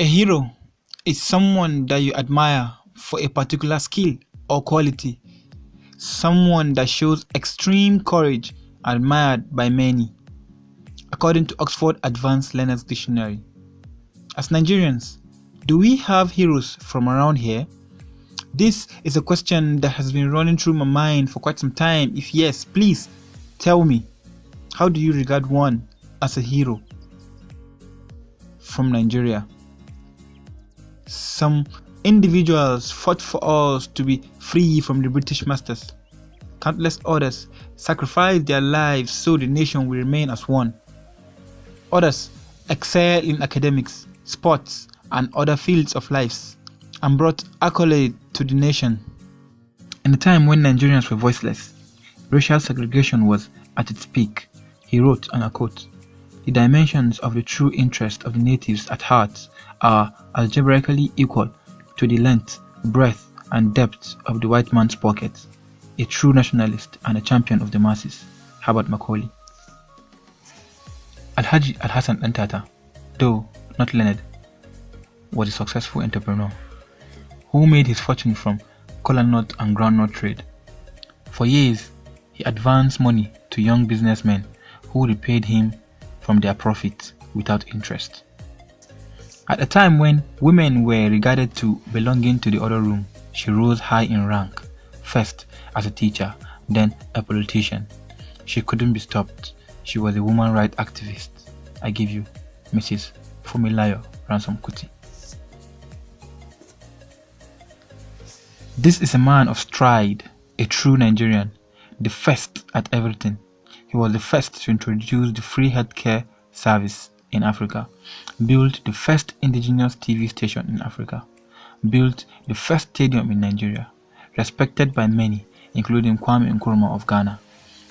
A hero is someone that you admire for a particular skill or quality, someone that shows extreme courage admired by many, according to Oxford Advanced Learners Dictionary. As Nigerians, do we have heroes from around here? This is a question that has been running through my mind for quite some time. If yes, please tell me, how do you regard one as a hero from Nigeria? Some individuals fought for us to be free from the British masters. Countless others sacrificed their lives so the nation will remain as one. Others excelled in academics, sports, and other fields of life and brought accolade to the nation. In a time when Nigerians were voiceless, racial segregation was at its peak, he wrote, and I quote, "The dimensions of the true interest of the natives at heart are algebraically equal to the length, breadth, and depth of the white man's pocket. A true nationalist and a champion of the masses." Herbert Macaulay. Alhaji Alhassan Dantata, though not learned, was a successful entrepreneur who made his fortune from kola nut and groundnut trade. For years, he advanced money to young businessmen who repaid him from their profits without interest. At a time when women were regarded to belonging to the other room, she rose high in rank, first as a teacher, then a politician. She couldn't be stopped. She was a woman rights activist. I give you Mrs. Fumilayo Ransome Kuti. This is a man of stride, a true Nigerian, the first at everything. He was the first to introduce the free healthcare service in Africa, built the first indigenous TV station in Africa, built the first stadium in Nigeria, respected by many, including Kwame Nkrumah of Ghana.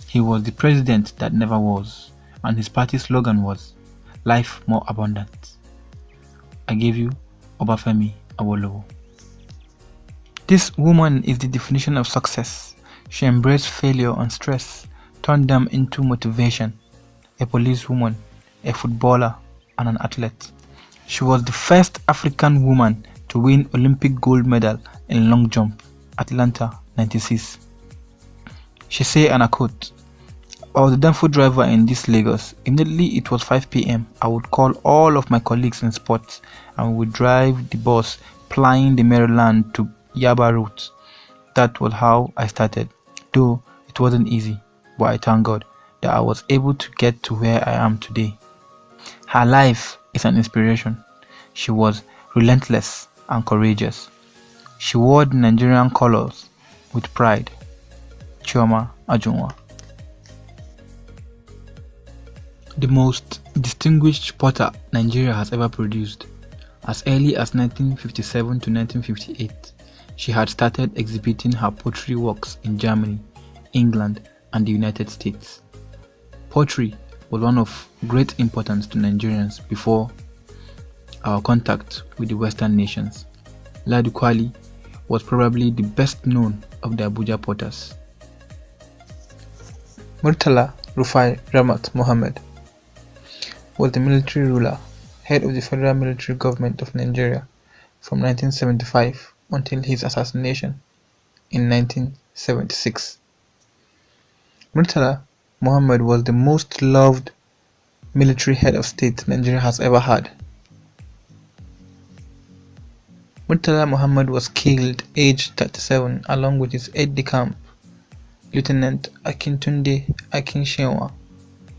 He was the president that never was, and his party slogan was, "Life More Abundant." I give you Obafemi Awolowo. This woman is the definition of success. She embraced failure and stress, turned them into motivation. A policewoman, a footballer, and an athlete. She was the first African woman to win Olympic gold medal in long jump, Atlanta 96. She said, and I quote, "I was a danfo driver in this Lagos. Immediately it was 5 p.m. I would call all of my colleagues in sports and we would drive the bus plying the Maryland to Yaba route. That was how I started, though it wasn't easy, but I thank God that I was able to get to where I am today." Her life is an inspiration. She was relentless and courageous. She wore the Nigerian colors with pride. Chioma Ajunwa. The most distinguished potter Nigeria has ever produced. As early as 1957 to 1958, she had started exhibiting her pottery works in Germany, England, and the United States. Pottery was one of great importance to Nigerians before our contact with the Western nations. Ladi Kwali was probably the best known of the Abuja potters. Murtala Rufai Ramat Mohammed was the military ruler, head of the federal military government of Nigeria from 1975 until his assassination in 1976. Murtala Mohammed was the most loved military head of state Nigeria has ever had. Murtala Mohammed was killed aged 37 along with his aide-de-camp, Lieutenant Akintunde Akinshenwa,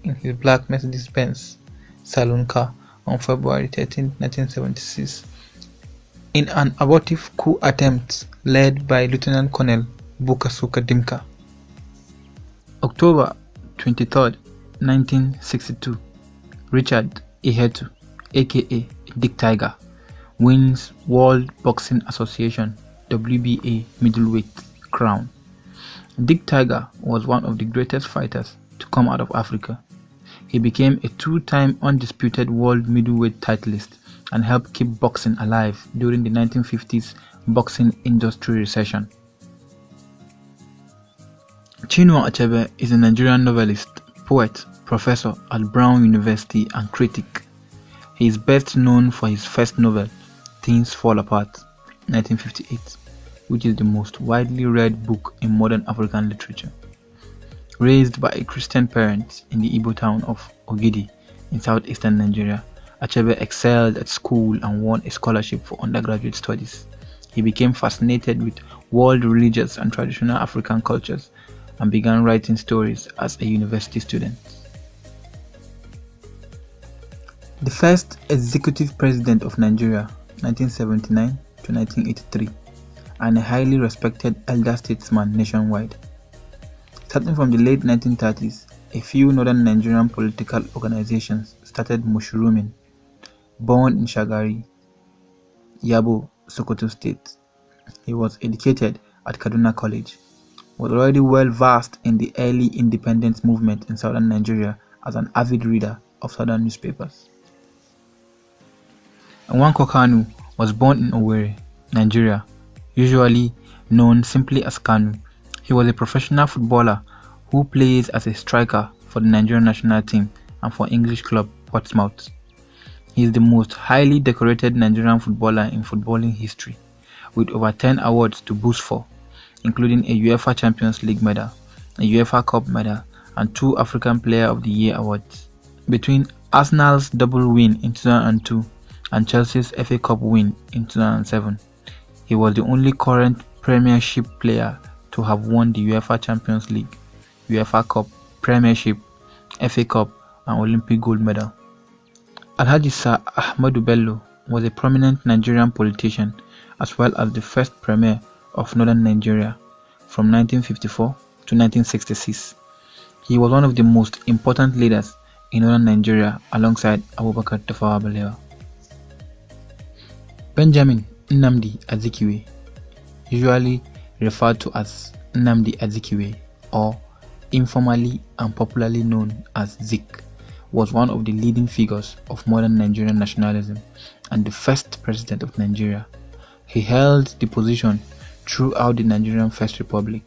in his black Mercedes-Benz saloon car on February 13, 1976, in an abortive coup attempt led by Lieutenant Colonel Bukasuka Dimka. October 23, 1962, Richard Ihetu, aka Dick Tiger, wins World Boxing Association WBA middleweight crown. Dick Tiger was one of the greatest fighters to come out of Africa. He became a two-time undisputed world middleweight titleist and helped keep boxing alive during the 1950s boxing industry recession. Chinua Achebe is a Nigerian novelist, poet, professor at Brown University and critic. He is best known for his first novel, Things Fall Apart, 1958, which is the most widely read book in modern African literature. Raised by a Christian parent in the Igbo town of Ogidi in southeastern Nigeria, Achebe excelled at school and won a scholarship for undergraduate studies. He became fascinated with world religious and traditional African cultures and began writing stories as a university student. The first executive president of Nigeria, 1979 to 1983, and a highly respected elder statesman nationwide. Starting from the late 1930s, a few northern Nigerian political organizations started mushrooming. Born in Shagari, Yabo, Sokoto State, he was educated at Kaduna College, was already well versed in the early independence movement in southern Nigeria as an avid reader of southern newspapers. Nwankwo KANU was born in Owerri, Nigeria, usually known simply as KANU. He was a professional footballer who plays as a striker for the Nigerian national team and for English club Portsmouth. He is the most highly decorated Nigerian footballer in footballing history, with over 10 awards to boast for, including a UEFA Champions League medal, a UEFA Cup medal, and 2 African Player of the Year awards. Between Arsenal's double win in 2002 and Chelsea's FA Cup win in 2007, he was the only current Premiership player to have won the UEFA Champions League, UEFA Cup, Premiership, FA Cup, and Olympic gold medal. Alhaji Sir Ahmadu Bello was a prominent Nigerian politician as well as the first Premier of Northern Nigeria from 1954 to 1966. He was one of the most important leaders in Northern Nigeria alongside Abubakar Tafawa Balewa. Benjamin Nnamdi Azikiwe, usually referred to as Nnamdi Azikiwe or informally and popularly known as Zik, was one of the leading figures of modern Nigerian nationalism and the first president of Nigeria. He held the position throughout the Nigerian First Republic.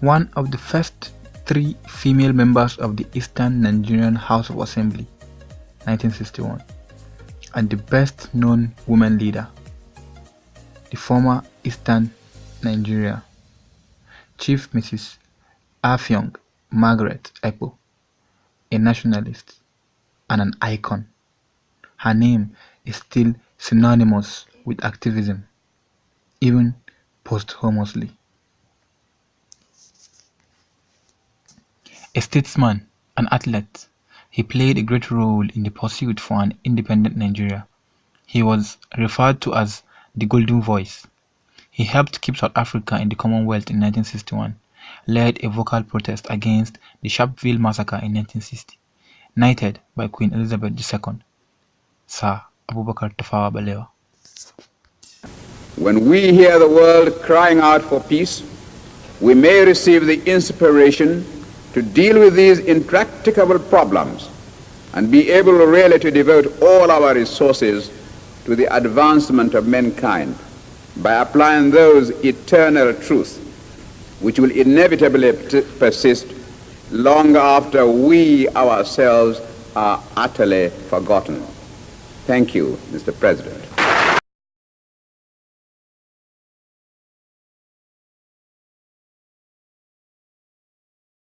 One of the first 3 female members of the Eastern Nigerian House of Assembly, 1961, and the best known woman leader, the former Eastern Nigeria, Chief Mrs. Afyong Margaret Ekpo, a nationalist and an icon. Her name is still synonymous with activism, even posthumously. A statesman, an athlete, he played a great role in the pursuit for an independent Nigeria. He was referred to as the Golden Voice. He helped keep South Africa in the Commonwealth in 1961, led a vocal protest against the Sharpeville massacre in 1960, knighted by Queen Elizabeth II, Sir Abubakar Tafawa Balewa. When we hear the world crying out for peace, we may receive the inspiration to deal with these intractable problems and be able really to devote all our resources to the advancement of mankind by applying those eternal truths which will inevitably persist long after we ourselves are utterly forgotten. Thank you, Mr. President.